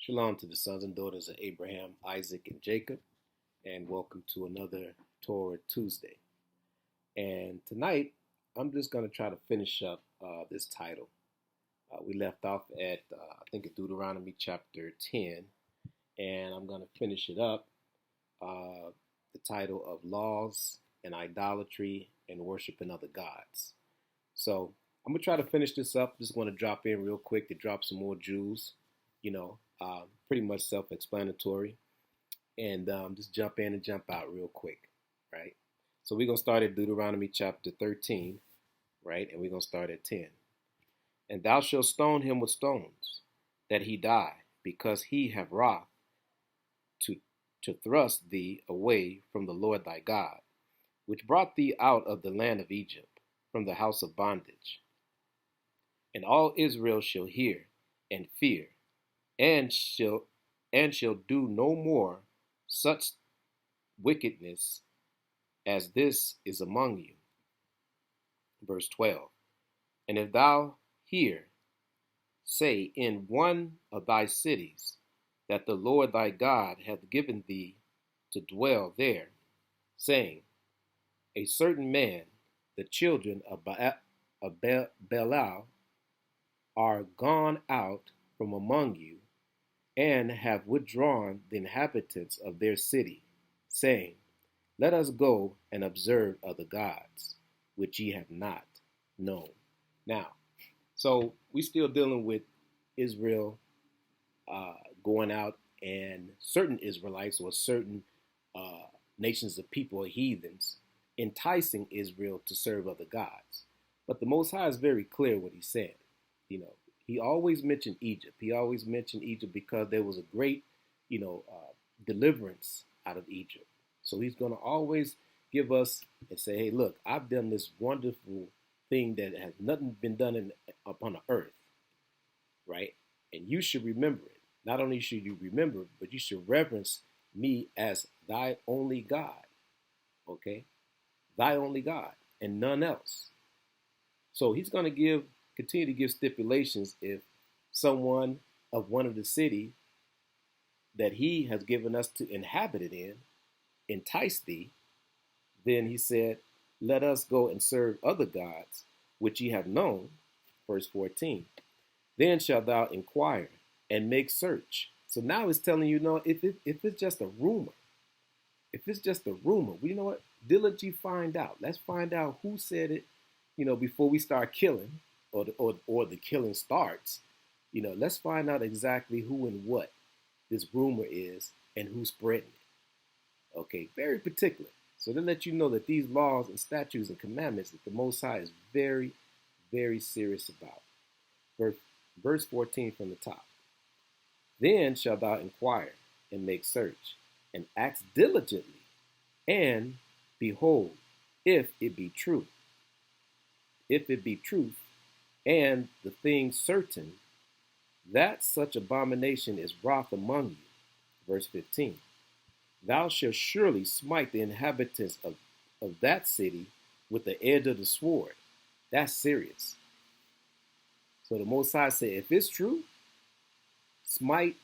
Shalom to the sons and daughters of Abraham, Isaac, and Jacob, and welcome to another Torah Tuesday. And tonight, I'm just going to try to finish up this title. We left off at, I think, at Deuteronomy chapter 10, and I'm going to finish it up. The title of Laws and Idolatry and Worshiping Other Gods. So I'm going to try to finish this up. Just want to drop in real quick to drop some more jewels, pretty much self-explanatory, and just jump in and jump out real quick, right? So we're going to start at Deuteronomy chapter 13, right? And we're going to start at 10. And thou shalt stone him with stones, that he die, because he have wrath to thrust thee away from the Lord thy God, which brought thee out of the land of Egypt, from the house of bondage. And all Israel shall hear and fear, and shall do no more such wickedness as this is among you. Verse 12. And if thou hear, say in one of thy cities, that the Lord thy God hath given thee to dwell there, saying, a certain man, the children of Belial, are gone out from among you, and have withdrawn the inhabitants of their city, saying, let us go and observe other gods, which ye have not known. Now, so we still dealing with Israel going out, and certain Israelites or certain nations of people or heathens enticing Israel to serve other gods. But the Most High is very clear what he said. He always mentioned Egypt. He always mentioned Egypt because there was a great, deliverance out of Egypt. So he's going to always give us and say, hey, look, I've done this wonderful thing that has nothing been done upon the earth, right? And you should remember it. Not only should you remember it, but you should reverence me as thy only God, okay? Thy only God and none else. So he's going to continue to give stipulations if someone of one of the city that he has given us to inhabit it in entice thee, then he said, let us go and serve other gods, which ye have known. Verse 14. Then shalt thou inquire and make search. So now it's telling you, if it's just a rumor, well, you know what? Diligently find out. Let's find out who said it, before we start killing or the killing starts. Let's find out exactly who and what this rumor is and who's spreading it. Okay, very particular. So they let you know that these laws and statutes and commandments that the Most High is very, very serious about. Verse 14 from the top. Then shalt thou inquire and make search, and act diligently, and behold, if it be true. If it be truth, and the thing certain, that such abomination is wrought among you. Verse 15. Thou shalt surely smite the inhabitants of that city with the edge of the sword. That's serious. So the Most High said, if it's true, smite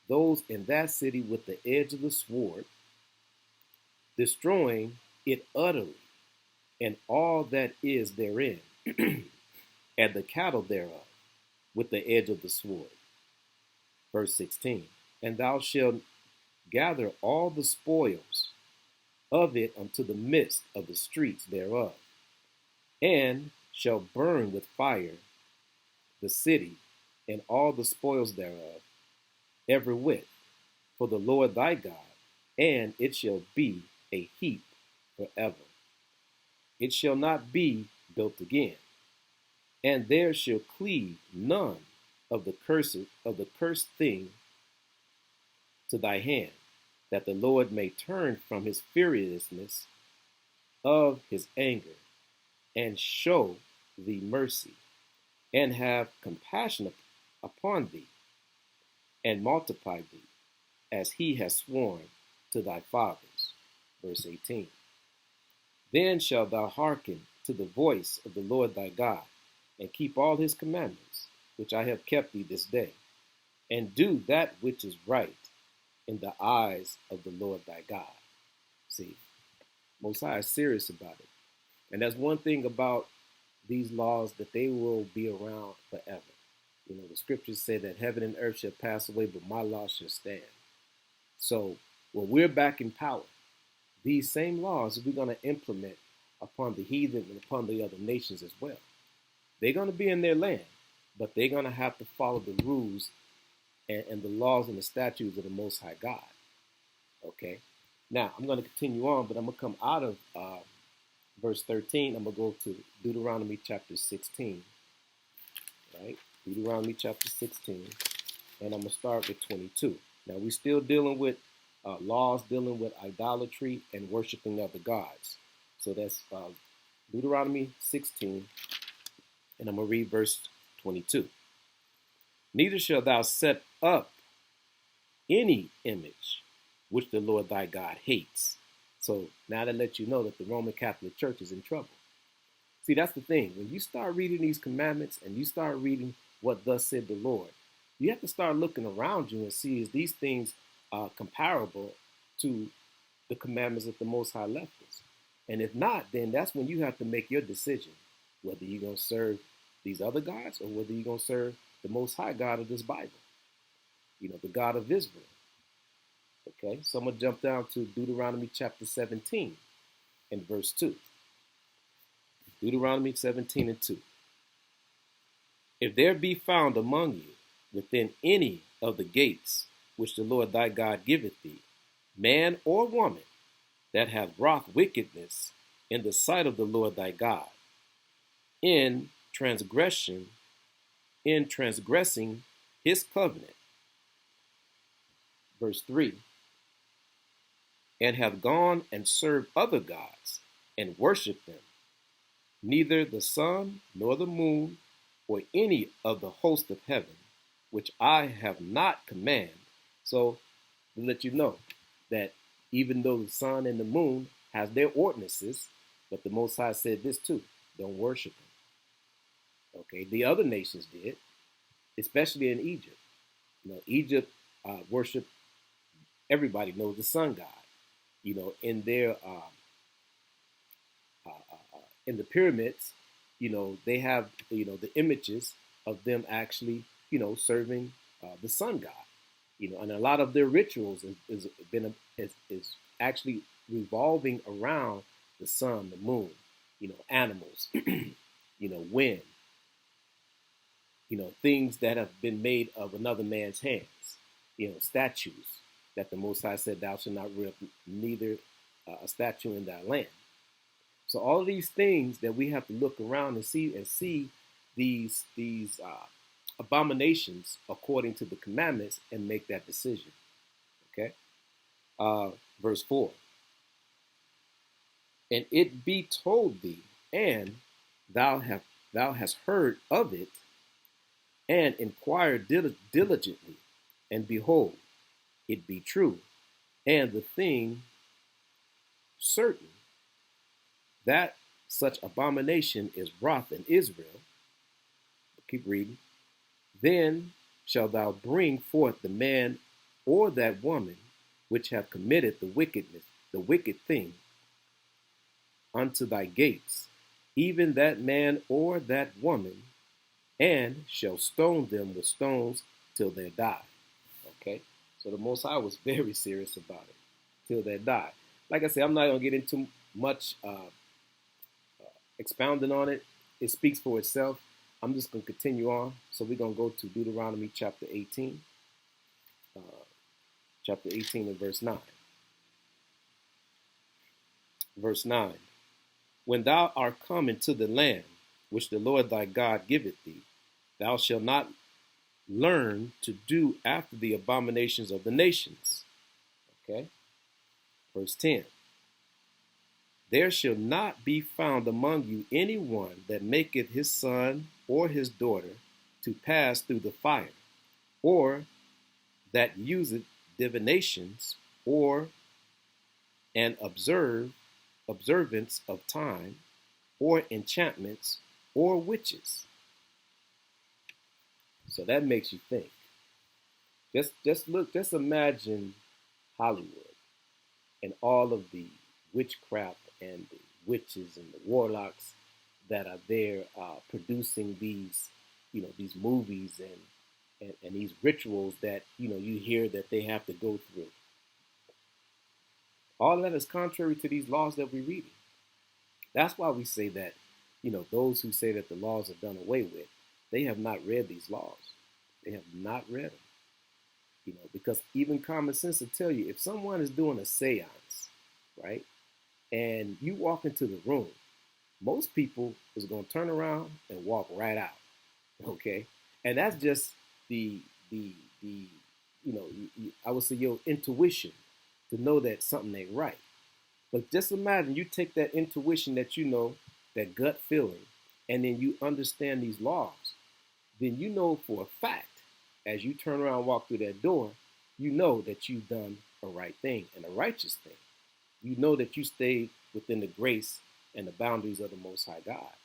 those in that city with the edge of the sword, destroying it utterly, and all that is therein, and the cattle thereof, with the edge of the sword. Verse 16. And thou shalt gather all the spoils of it unto the midst of the streets thereof, and shall burn with fire the city and all the spoils thereof, every whit, for the Lord thy God, and it shall be a heap forever. It shall not be built again, and there shall cleave none of the cursed thing to thy hand, that the Lord may turn from his furiousness of his anger, and show thee mercy, and have compassion upon thee, and multiply thee, as he has sworn to thy fathers. Verse 18. Then shalt thou hearken to the voice of the Lord thy God, and keep all his commandments, which I have kept thee this day, and do that which is right in the eyes of the Lord thy God. See, Most High is serious about it. And that's one thing about these laws, that they will be around forever. The scriptures say that heaven and earth shall pass away, but my law shall stand. So when we're back in power, these same laws we're going to implement upon the heathen and upon the other nations as well. They're going to be in their land, but they're going to have to follow the rules and the laws and the statutes of the Most High God. Okay? Now, I'm going to continue on, but I'm going to come out of verse 13. I'm going to go to Deuteronomy chapter 16. Right? Deuteronomy chapter 16. And I'm going to start with 22. Now, we're still dealing with laws dealing with idolatry and worshiping other gods. So that's Deuteronomy 16. And I'm going to read verse 22. Neither shalt thou set up any image which the Lord thy God hates. So now that lets you know that the Roman Catholic Church is in trouble. See, that's the thing. When you start reading these commandments and you start reading what thus said the Lord, you have to start looking around you and see, is these things comparable to the commandments that the Most High left us? And if not, then that's when you have to make your decision, whether you're going to serve these other gods or whether you're going to serve the Most High God of this Bible, the God of Israel. Okay, so I'm going to jump down to Deuteronomy chapter 17 and verse 2. Deuteronomy 17 and 2. If there be found among you within any of the gates which the Lord thy God giveth thee, man or woman, that have wrought wickedness in the sight of the Lord thy God, in transgressing his covenant. Verse 3. And have gone and served other gods and worshiped them, neither the sun nor the moon or any of the host of heaven, which I have not commanded. So to let you know that even though the sun and the moon has their ordinances, but the Most High said this too: don't worship them. Okay, the other nations did, especially in Egypt. Egypt worshiped. Everybody knows the sun god. In their in the pyramids, they have the images of them actually serving the sun god. And a lot of their rituals is actually revolving around the sun, the moon, animals, wind, things that have been made of another man's hands, statues that the Most High said, thou shalt not rear up neither a statue in thy land. So all of these things that we have to look around and see these abominations according to the commandments and make that decision. Okay. Verse 4. And it be told thee, and thou hast heard of it, and inquired diligently, and behold, it be true, and the thing certain, that such abomination is wrought in Israel. Keep reading. Then shalt thou bring forth the man or that woman which have committed the wicked thing, unto thy gates, even that man or that woman, and shall stone them with stones till they die. Okay? So the Most High was very serious about it, till they die. Like I said, I'm not going to get into much expounding on it. It speaks for itself. I'm just going to continue on. So we're going to go to Deuteronomy chapter 18. Chapter 18 and verse 9. Verse 9. When thou art come into the land which the Lord thy God giveth thee, thou shalt not learn to do after the abominations of the nations. Okay? Verse 10. There shall not be found among you any one that maketh his son or his daughter to pass through the fire, or that useth divinations, or an observance of time, or enchantments, or witches. So that makes you think. Just imagine Hollywood and all of the witchcraft and the witches and the warlocks that are there producing these, these movies and these rituals that, you hear that they have to go through. All that is contrary to these laws that we read. That's why we say that, those who say that the laws are done away with, they have not read these laws. They have not read them. Because even common sense will tell you if someone is doing a seance, right, and you walk into the room, most people is going to turn around and walk right out, okay? And that's just the I would say your intuition to know that something ain't right. But just imagine you take that intuition that that gut feeling, and then you understand these laws, then you know for a fact, as you turn around and walk through that door, you know that you've done a right thing and a righteous thing. You know that you stayed within the grace and the boundaries of the Most High God.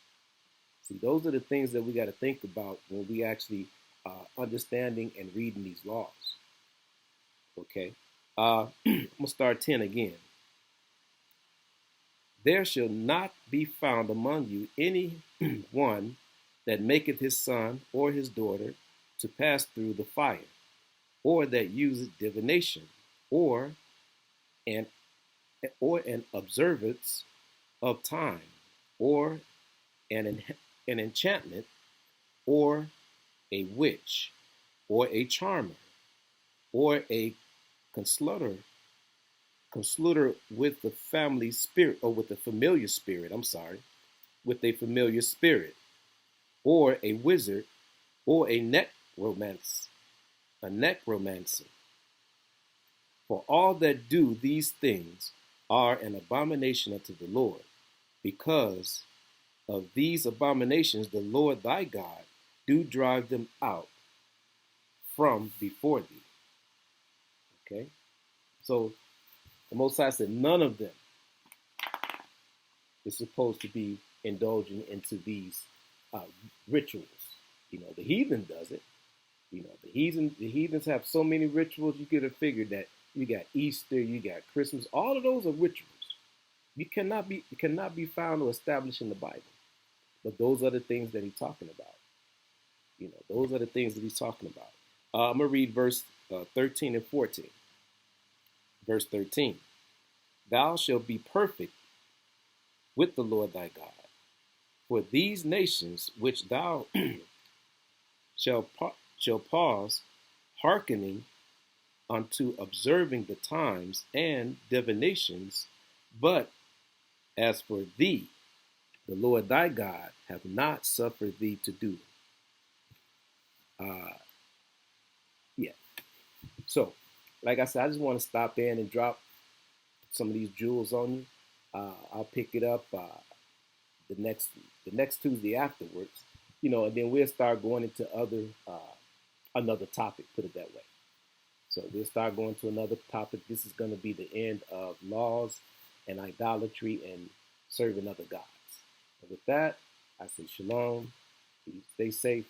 See, those are the things that we got to think about when we actually understanding and reading these laws. Okay, I'm gonna start 10 again. There shall not be found among you any one that maketh his son or his daughter to pass through the fire, or that useth divination, or an observance of time, or an enchantment, or a witch, or a charmer, or a consulter with the family spirit, or with the familiar spirit, with a familiar spirit, or a wizard, or a necromancer. For all that do these things are an abomination unto the Lord. Because of these abominations, the Lord thy God do drive them out from before thee. Okay? So the Most High said none of them is supposed to be indulging into these rituals. The heathen does it. The heathens have so many rituals. You could have figured that you got Easter, you got Christmas. All of those are rituals. It cannot be found or established in the Bible. But those are the things that he's talking about. Those are the things that he's talking about. I'm gonna read verse 13 and 14. Verse 13: Thou shalt be perfect with the Lord thy God, for these nations which thou shall pause, hearkening unto observing the times and divinations, but as for thee, the Lord thy God hath not suffered thee to do them. Yeah. So, like I said, I just want to stop in and drop some of these jewels on you. I'll pick it up the next Tuesday afterwards, and then we'll start going into another topic. Put it that way. So we'll start going to another topic. This is going to be the end of laws and idolatry and serving other gods. And with that, I say shalom. Stay safe.